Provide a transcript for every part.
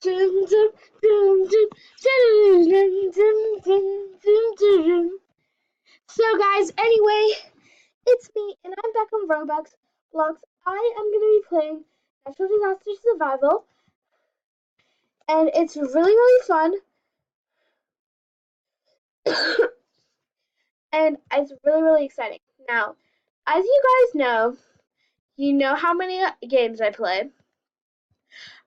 Dum, dum, dum, dum, dum, dum, dum, dum, dum, dum. So guys, anyway, it's me and I'm back on Roblox Blocks. I am gonna be playing Natural Disaster Survival and it's really fun and it's really exciting. Now, as you guys know, you know how many games I play.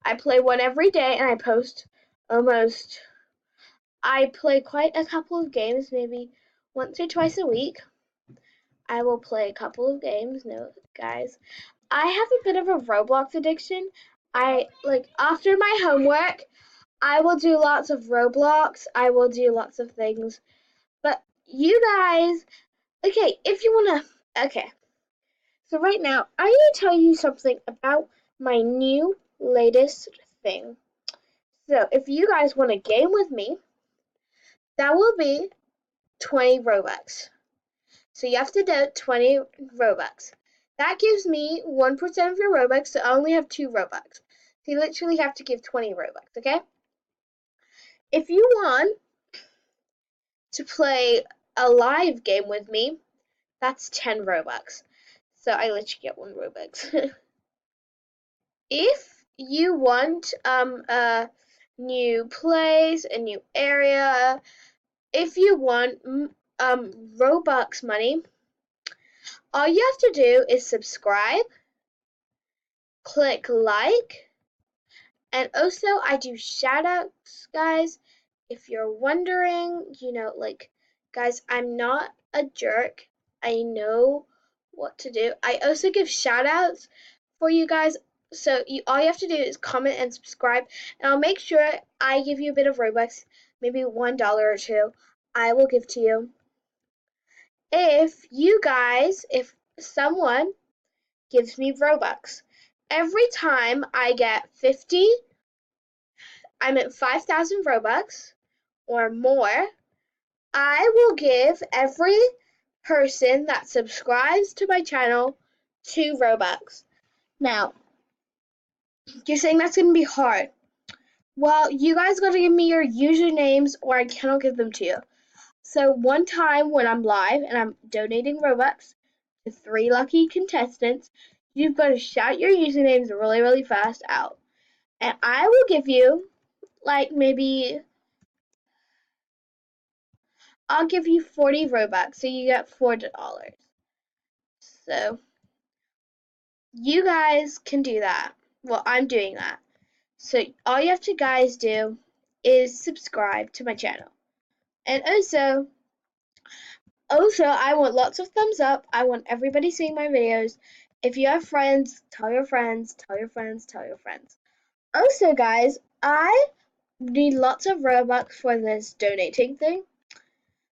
I play one every day and I post almost I play quite a couple of games, maybe once or twice a week. I will play a couple of games. No, guys, I have a bit of a Roblox addiction. I like after my homework, I will do lots of Roblox. I will do lots of things. But you guys, okay, if you wanna, okay. So right now, I'm gonna tell you something about my new latest thing. So if you guys want a game with me, that will be 20 Robux. So you have to do 20 Robux. That gives me 1% of your Robux, so I only have 2 Robux. So you literally have to give 20 Robux, okay? If you want to play a live game with me, that's 10 Robux. So I literally get 1 Robux. If you want a new place, a new area, if you want Robux money, all you have to do is subscribe, click like, and also I do shout outs, guys. If you're wondering, like, guys, I'm not a jerk. I know what to do. I also give shout outs for you guys. So all you have to do is comment and subscribe, and I'll make sure I give you a bit of Robux, maybe $1 or two. I will give to you. If someone gives me Robux, every time I get 50, I'm at 5,000 Robux or more, I will give every person that subscribes to my channel 2 Robux. Now, you're saying that's going to be hard. Well, you guys got to give me your usernames or I cannot give them to you. So one time when I'm live and I'm donating Robux to 3 lucky contestants, you've got to shout your usernames really fast out. And I will give you, like, maybe I'll give you 40 Robux, so you get $4. So you guys can do that. Well, I'm doing that. So all you have to guys do is subscribe to my channel. And also I want lots of thumbs up. I want everybody seeing my videos. If you have friends, tell your friends, tell your friends, tell your friends. Also, guys, I need lots of Robux for this donating thing.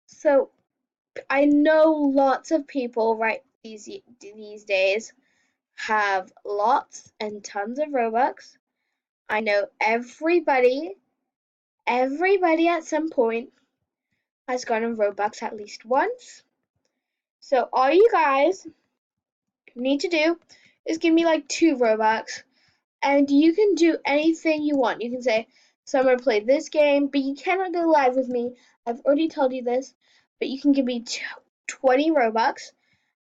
So I know lots of people right these days have lots and tons of Robux. I know everybody at some point has gotten Robux at least once. So all you guys need to do is give me like 2 Robux and you can do anything you want. You can say, Summer, play this game, but you cannot go live with me. I've already told you this, but you can give me 20 Robux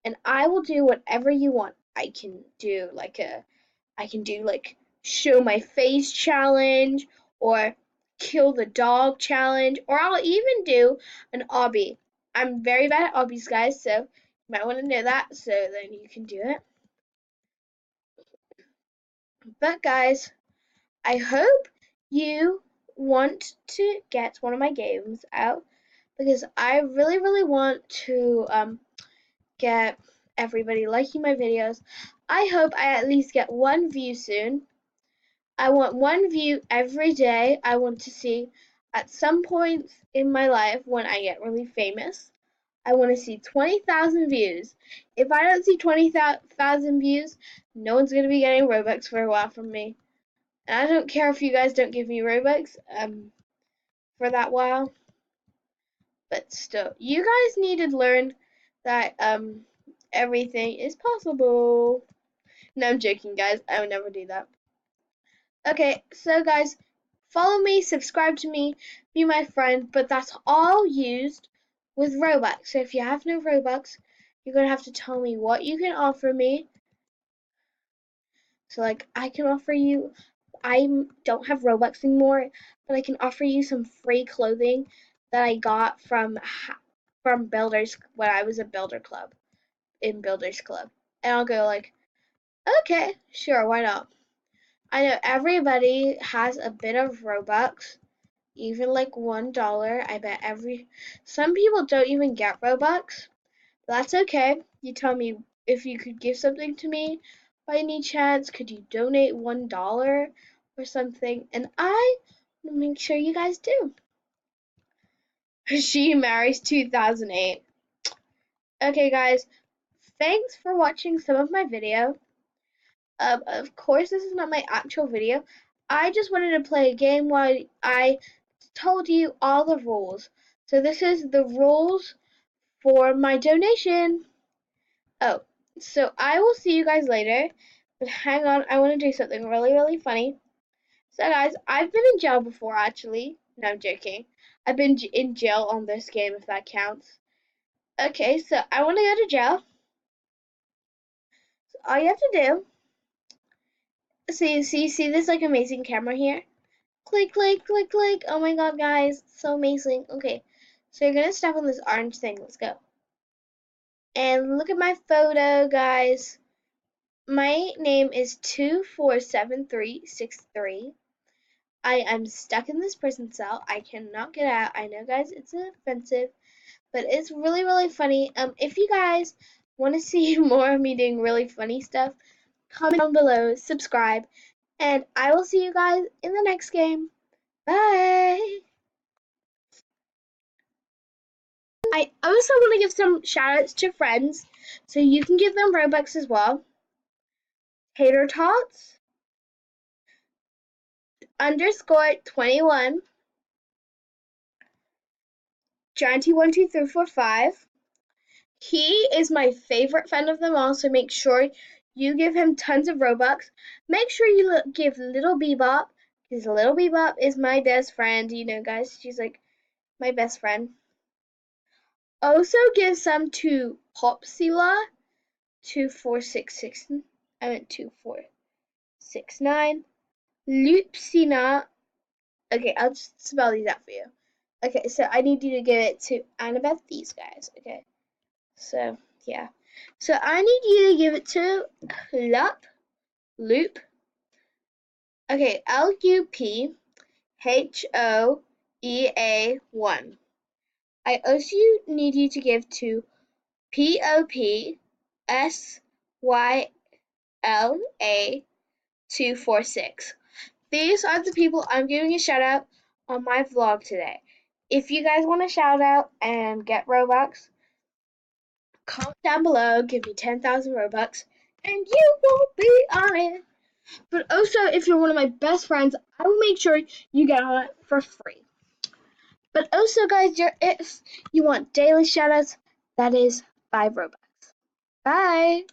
and I will do whatever you want. I can do like show my face challenge or kill the dog challenge, or I'll even do an obby. I'm very bad at obbies, guys, so you might want to know that so then you can do it. But guys, I hope you want to get one of my games out because I really want to get everybody liking my videos. I hope I at least get 1 view soon. I want 1 view every day. I want to see at some point in my life when I get really famous, I want to see 20,000 views. If I don't see 20,000 views, no one's going to be getting Robux for a while from me. And I don't care if you guys don't give me Robux for that while. But still, you guys need to learn that everything is possible. No, I'm joking, guys. I would never do that. Okay, so guys, follow me, subscribe to me, be my friend, but that's all used with Robux. So if you have no Robux, you're gonna have to tell me what you can offer me. So like I can offer you, I don't have Robux anymore, but I can offer you some free clothing that I got from Builders when I was a Builders Club. And I'll go like, okay, sure, why not? I know everybody has a bit of Robux, even like $1. I bet some people don't even get Robux. That's okay. You tell me if you could give something to me by any chance. Could you donate $1 or something? And I will make sure you guys do. She marries 2008. Okay, guys. Thanks for watching some of my video. Of course, this is not my actual video. I just wanted to play a game while I told you all the rules. So this is the rules for my donation. Oh, so I will see you guys later. But hang on, I want to do something really, really funny. So guys, I've been in jail before actually. No, I'm joking. I've been in jail on this game if that counts. Okay, so I want to go to jail. So all you have to do, so you see this like amazing camera here? Click, click, click, click. Oh my god, guys, so amazing. Okay, so you're gonna step on this orange thing. Let's go. And look at my photo, guys. My name is 247363. I am stuck in this prison cell. I cannot get out. I know, guys, it's offensive, but it's really, really funny. If you guys want to see more of me doing really funny stuff, comment down below, subscribe, and I will see you guys in the next game. Bye! I also want to give some shoutouts to friends, so you can give them Robux as well. Tater Tots _21, Gianty12345. He is my favorite friend of them all, so make sure you give him tons of Robux. Make sure you give Little Bebop, because Little Bebop is my best friend. You know, guys, she's like my best friend. Also give some to Popsila 2466. I meant 2469. Lupsina. Okay, I'll just spell these out for you. Okay, so I need you to give it to Annabeth, these guys. Okay, so yeah. So I need you to give it to Loop. Okay, LUPHOEA1. I also need you to give to POPSYLA246. These are the people I'm giving a shout out on my vlog today. If you guys want a shout out and get Robux, comment down below, give me 10,000 Robux, and you will be on it. But also, if you're one of my best friends, I will make sure you get on it for free. But also, guys, if you want daily shoutouts, that is 5 Robux. Bye!